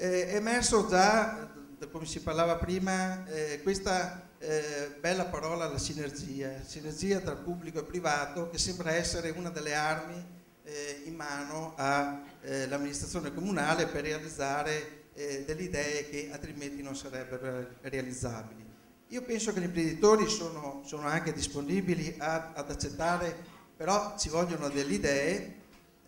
È emerso già, come si parlava prima, questa bella parola, la sinergia tra pubblico e privato, che sembra essere una delle armi in mano all'amministrazione comunale per realizzare delle idee che altrimenti non sarebbero realizzabili. Io penso che gli imprenditori sono anche disponibili ad accettare, però ci vogliono delle idee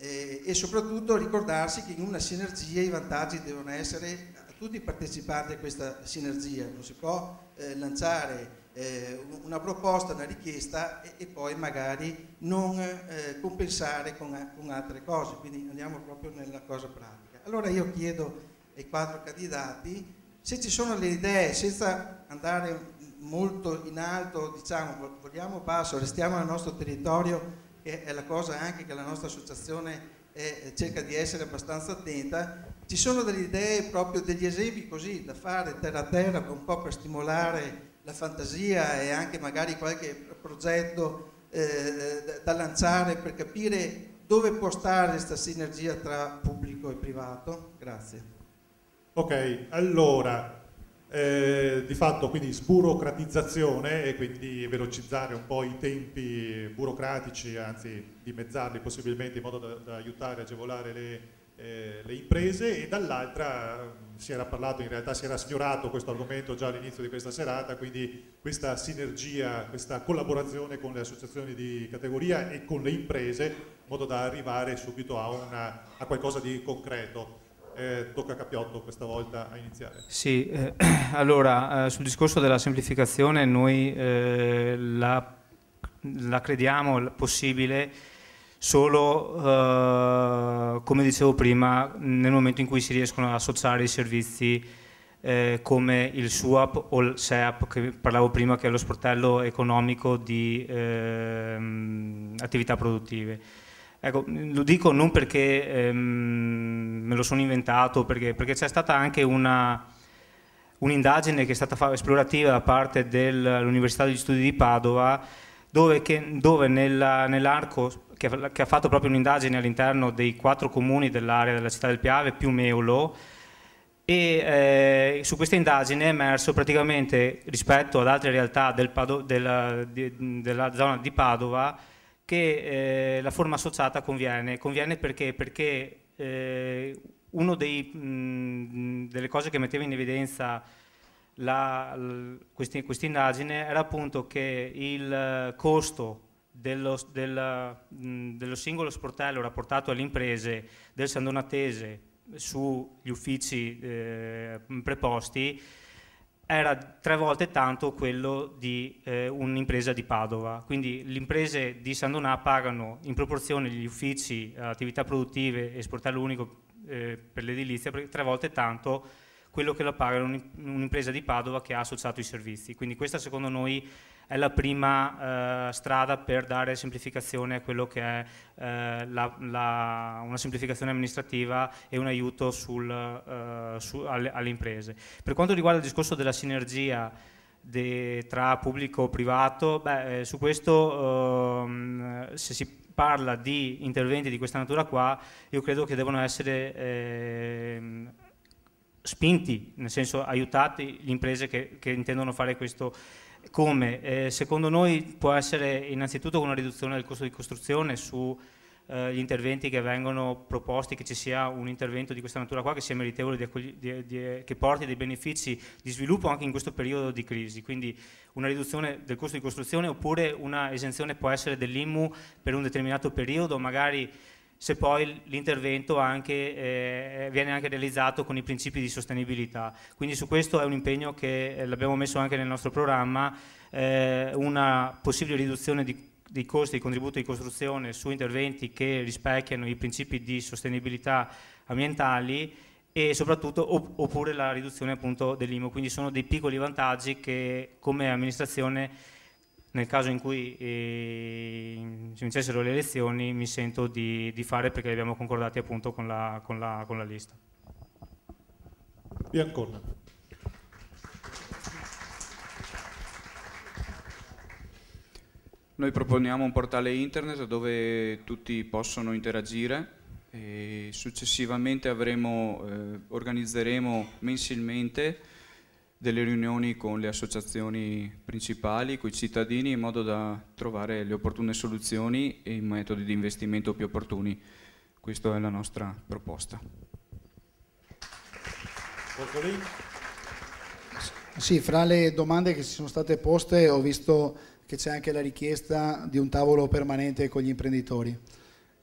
e soprattutto ricordarsi che in una sinergia i vantaggi devono essere a tutti i partecipanti a questa sinergia. Non si può lanciare una proposta, una richiesta e poi magari non compensare con altre cose, quindi andiamo proprio nella cosa pratica. Allora io chiedo ai 4 candidati se ci sono le idee, senza andare molto in alto, diciamo, vogliamo basso, restiamo nel nostro territorio, che è la cosa anche che la nostra associazione cerca di essere abbastanza attenta. Ci sono delle idee, proprio degli esempi così da fare terra a terra, un po' per stimolare la fantasia e anche magari qualche progetto da lanciare per capire dove può stare questa sinergia tra pubblico e privato? Grazie. Ok, allora di fatto quindi sburocratizzazione e quindi velocizzare un po' i tempi burocratici, anzi dimezzarli possibilmente in modo da aiutare, agevolare le imprese, e dall'altra si era parlato, in realtà si era sfiorato questo argomento già all'inizio di questa serata, quindi questa sinergia, questa collaborazione con le associazioni di categoria e con le imprese, in modo da arrivare subito a qualcosa di concreto. Tocca a Capiotto questa volta a iniziare. Sì, allora sul discorso della semplificazione noi la crediamo possibile solo, come dicevo prima, nel momento in cui si riescono ad associare i servizi come il SUAP o il SEAP, che parlavo prima, che è lo sportello economico di attività produttive. Ecco, lo dico non perché me lo sono inventato, perché c'è stata anche un'indagine che è stata esplorativa da parte dell'Università degli Studi di Padova, dove nell'arco, che ha fatto proprio un'indagine all'interno dei 4 comuni dell'area della città del Piave più Meolo, e su questa indagine è emerso praticamente, rispetto ad altre realtà della zona di Padova, che la forma associata conviene perché uno delle cose che metteva in evidenza questa indagine era appunto che il costo dello singolo sportello rapportato alle imprese del Sandonatese sugli uffici preposti era 3 volte tanto quello di un'impresa di Padova. Quindi le imprese di San Donà pagano in proporzione gli uffici, attività produttive e sportello unico per l'edilizia 3 volte tanto quello che la pagano un'impresa di Padova che ha associato i servizi. Quindi questa secondo noi è la prima strada per dare semplificazione a quello che è una semplificazione amministrativa e un aiuto alle imprese. Per quanto riguarda il discorso della sinergia tra pubblico e privato, su questo se si parla di interventi di questa natura qua, io credo che devono essere spinti, nel senso aiutati le imprese che intendono fare questo. Come? Secondo noi può essere innanzitutto una riduzione del costo di costruzione su gli interventi che vengono proposti, che ci sia un intervento di questa natura qua che sia meritevole che porti dei benefici di sviluppo anche in questo periodo di crisi, quindi una riduzione del costo di costruzione, oppure una esenzione può essere dell'IMU per un determinato periodo, magari se poi l'intervento viene anche realizzato con i principi di sostenibilità. Quindi su questo è un impegno che l'abbiamo messo anche nel nostro programma, una possibile riduzione dei costi di contributo di costruzione su interventi che rispecchiano i principi di sostenibilità ambientali e soprattutto oppure la riduzione appunto dell'IMU. Quindi sono dei piccoli vantaggi che come amministrazione, nel caso in cui si vincessero le elezioni, mi sento di fare, perché li abbiamo concordati appunto con la lista. Biancona. Noi proponiamo un portale internet dove tutti possono interagire e successivamente organizzeremo mensilmente delle riunioni con le associazioni principali, con i cittadini, in modo da trovare le opportune soluzioni e i metodi di investimento più opportuni. Questa è la nostra proposta. Sì, fra le domande che si sono state poste ho visto che c'è anche la richiesta di un tavolo permanente con gli imprenditori.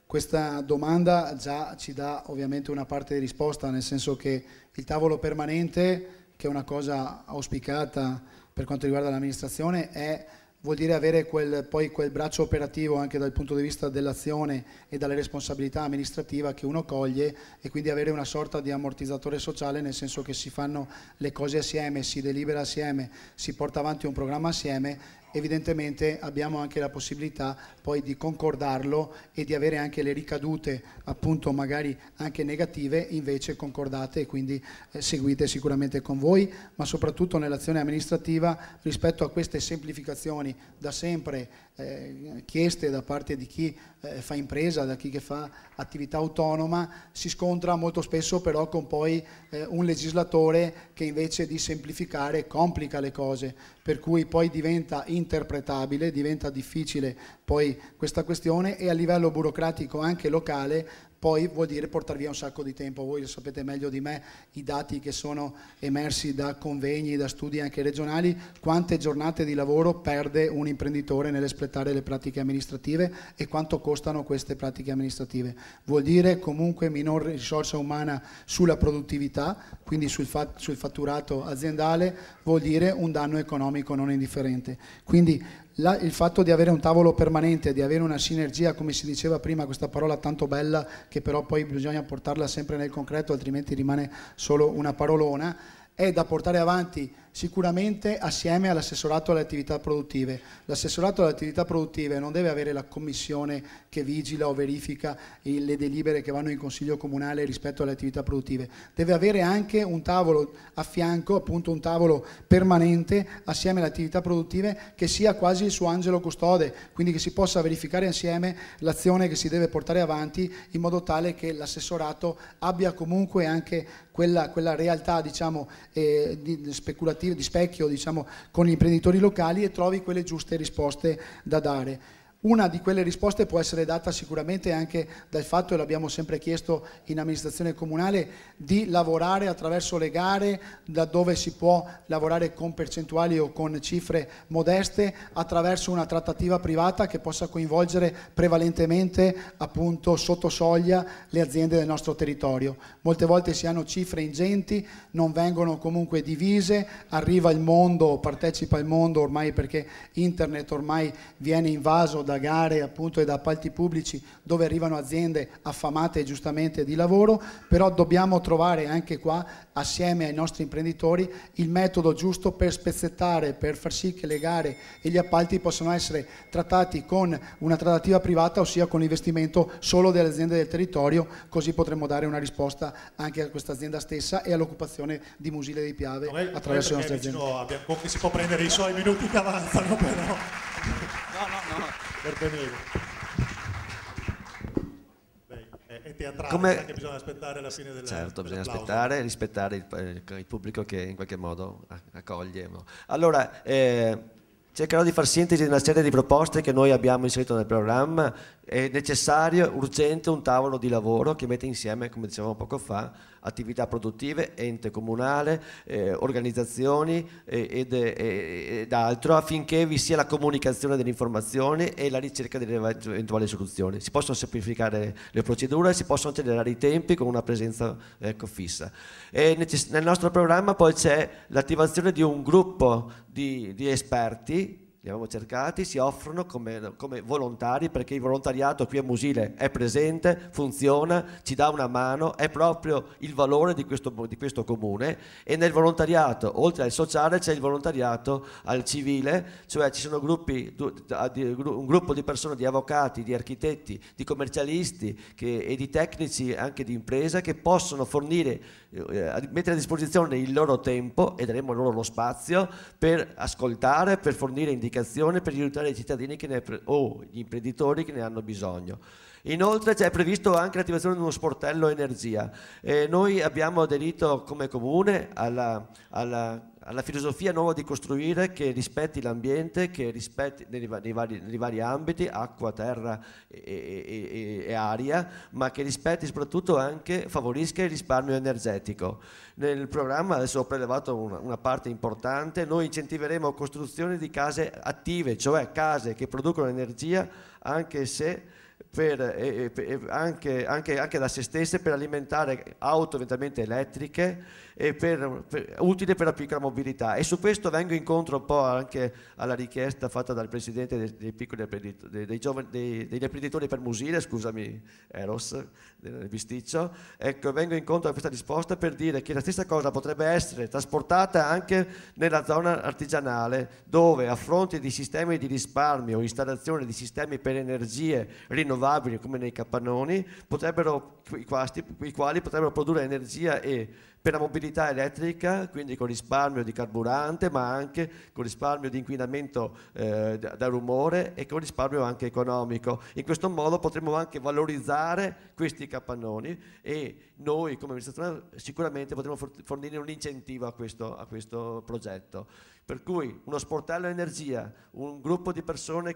Questa domanda già ci dà ovviamente una parte di risposta, nel senso che il tavolo permanente, che è una cosa auspicata per quanto riguarda l'amministrazione, vuol dire avere poi quel braccio operativo anche dal punto di vista dell'azione e dalle responsabilità amministrativa che uno coglie, e quindi avere una sorta di ammortizzatore sociale, nel senso che si fanno le cose assieme, si delibera assieme, si porta avanti un programma assieme. Evidentemente abbiamo anche la possibilità poi di concordarlo e di avere anche le ricadute, appunto magari anche negative, invece concordate e quindi seguite sicuramente con voi, ma soprattutto nell'azione amministrativa rispetto a queste semplificazioni da sempre chieste da parte di chi fa impresa, da chi che fa attività autonoma. Si scontra molto spesso però con poi un legislatore che invece di semplificare complica le cose, per cui poi diventa interpretabile, diventa difficile poi questa questione, e a livello burocratico anche locale poi vuol dire portare via un sacco di tempo. Voi lo sapete meglio di me, i dati che sono emersi da convegni, da studi anche regionali, quante giornate di lavoro perde un imprenditore nell'espletare le pratiche amministrative e quanto costano queste pratiche amministrative. Vuol dire comunque minor risorsa umana sulla produttività, quindi sul fatturato aziendale, vuol dire un danno economico non indifferente. Quindi il fatto di avere un tavolo permanente, di avere una sinergia, come si diceva prima, questa parola tanto bella che però poi bisogna portarla sempre nel concreto, altrimenti rimane solo una parolona, è da portare avanti sicuramente assieme all'assessorato alle attività produttive. L'assessorato alle attività produttive non deve avere la commissione che vigila o verifica le delibere che vanno in consiglio comunale rispetto alle attività produttive, deve avere anche un tavolo a fianco, appunto un tavolo permanente assieme alle attività produttive, che sia quasi il suo angelo custode, quindi che si possa verificare insieme l'azione che si deve portare avanti, in modo tale che l'assessorato abbia comunque anche quella realtà, diciamo, speculativa, di specchio, diciamo, con gli imprenditori locali, e trovi quelle giuste risposte da dare. Una di quelle risposte può essere data sicuramente anche dal fatto, e l'abbiamo sempre chiesto in amministrazione comunale, di lavorare attraverso le gare, laddove si può lavorare con percentuali o con cifre modeste, attraverso una trattativa privata che possa coinvolgere prevalentemente, appunto, sotto soglia le aziende del nostro territorio. Molte volte si hanno cifre ingenti, non vengono comunque divise, arriva il mondo, partecipa il mondo ormai, perché internet ormai viene invaso da gare, appunto, e da appalti pubblici, dove arrivano aziende affamate giustamente di lavoro, però dobbiamo trovare anche qua, assieme ai nostri imprenditori, il metodo giusto per spezzettare, per far sì che le gare e gli appalti possano essere trattati con una trattativa privata, ossia con l'investimento solo delle aziende del territorio, così potremo dare una risposta anche a questa azienda stessa e all'occupazione di Musile di Piave attraverso le nostre aziende. Che si può prendere i suoi minuti che avanzano, però. No. È teatrale, che bisogna aspettare la fine del Certo, bisogna aspettare e rispettare il pubblico che in qualche modo accoglie. Allora, cercherò di far sintesi di una serie di proposte che noi abbiamo inserito nel programma. È necessario, urgente, un tavolo di lavoro che mette insieme, come dicevamo poco fa, attività produttive, ente comunale, organizzazioni ed altro, affinché vi sia la comunicazione delle informazioni e la ricerca delle eventuali soluzioni. Si possono semplificare le procedure, si possono accelerare i tempi con una presenza fissa. Nel nostro programma poi c'è l'attivazione di un gruppo di esperti. Li abbiamo cercati, si offrono come volontari, perché il volontariato qui a Musile è presente, funziona, ci dà una mano, è proprio il valore di questo comune. E nel volontariato, oltre al sociale, c'è il volontariato al civile, cioè ci sono un gruppo di persone, di avvocati, di architetti, di commercialisti e di tecnici anche di impresa, che possono fornire, mettere a disposizione il loro tempo, e daremo loro lo spazio per ascoltare, per fornire indicazioni, per aiutare i cittadini o gli imprenditori che ne hanno bisogno. Inoltre è previsto anche l'attivazione di uno sportello energia. Noi abbiamo aderito come comune alla filosofia nuova di costruire che rispetti l'ambiente, che rispetti nei vari ambiti, acqua, terra e aria, ma che rispetti soprattutto anche, favorisca il risparmio energetico. Nel programma, adesso ho prelevato una parte importante, noi incentiveremo costruzione di case attive, cioè case che producono energia anche se anche da se stesse, per alimentare auto eventualmente elettriche e utile per la piccola mobilità. E su questo vengo incontro un po' anche alla richiesta fatta dal presidente dei piccoli degli imprenditori per Musile, scusami Eros, del Bisticcio. Ecco, vengo incontro a questa risposta per dire che la stessa cosa potrebbe essere trasportata anche nella zona artigianale, dove a fronte di sistemi di risparmio o installazione di sistemi per energie rinnovabili come nei capannoni, i quali potrebbero produrre energia per la mobilità elettrica, quindi con risparmio di carburante, ma anche con risparmio di inquinamento da rumore e con risparmio anche economico. In questo modo potremo anche valorizzare questi capannoni e noi come amministrazione sicuramente potremo fornire un incentivo a questo progetto. Per cui uno sportello energia, un gruppo di persone,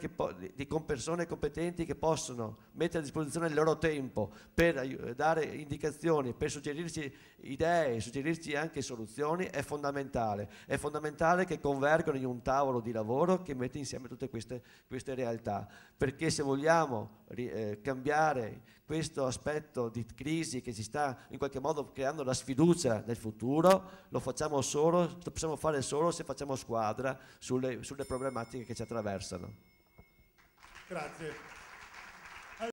con persone competenti che possono mettere a disposizione il loro tempo per dare indicazioni, per suggerirci idee, suggerirci anche soluzioni, è fondamentale. È fondamentale che convergano in un tavolo di lavoro che mette insieme tutte queste realtà, perché se vogliamo cambiare questo aspetto di crisi che si sta in qualche modo creando la sfiducia nel futuro, lo possiamo fare solo se facciamo squadra sulle problematiche che ci attraversano. Grazie.